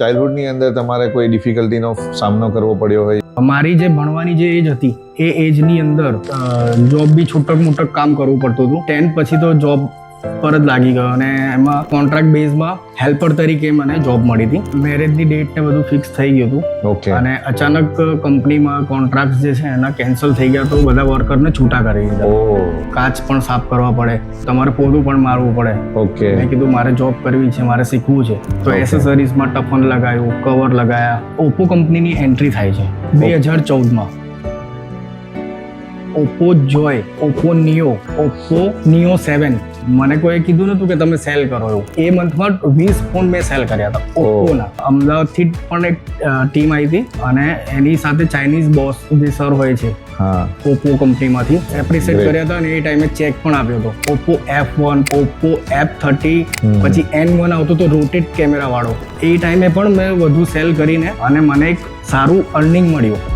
ચાઇલ્ડહુડની અંદર તમારે કોઈ ડિફિકલ્ટીનો સામનો કરવો પડ્યો હોય? મારી જે ભણવાની જે એજ હતી એ એજની અંદર જોબ બી છૂટક મૂટક કામ કરવું પડતું હતું. 10 પછી તો જોબ પર જ લાગી ગયો અને એમાં કોન્ટ્રાક્ટ બેઝમાં હેલ્પર તરીકે મને જોબ મળી હતી. મેરેજની ડેટ ને બધું ફિક્સ થઈ ગયું હતું. ઓકે. અને અચાનક કંપનીમાં કોન્ટ્રાક્ટ જે છે એના કેન્સલ થઈ ગયા તો બધા વર્કરને છૂટા કરી દીધા. ઓહ. કાચ પણ સાફ કરવા પડે, તમારે પોતું પણ મારવું પડે. ઓકે. મેં કીધું મારે જોબ કરવી છે, મારે શીખવું છે, તો એસેસરીઝમાં ટફન લગાવ્યું, કવર લગાયા. ઓપ્પો કંપનીની એન્ટ્રી થાય છે 2014માં. ઓપ્પો જોય, ઓપ્પો નિયો 7 મને કોઈ કીધું નતું કે તમે સેલ કરો એવું. એ મંથમાં 20 ફોન મેં સેલ કર્યા હતા ઓપ્પોના. અમદાવાદથી પણ એક ટીમ આવી હતી અને એની સાથે ચાઇનીઝ બોસ જે સર હોય છે ઓપ્પો કંપનીમાંથી એપ્રિશિએટ કર્યા હતા અને એ ટાઈમે ચેક પણ આપ્યો હતો. ઓપ્પો F1, ઓપ્પો F30, પછી N1 આવતો તો રોટેટ કેમેરા વાળો. એ ટાઈમે પણ મેં વધુ સેલ કરીને અને મને એક સારું અર્નિંગ મળ્યું.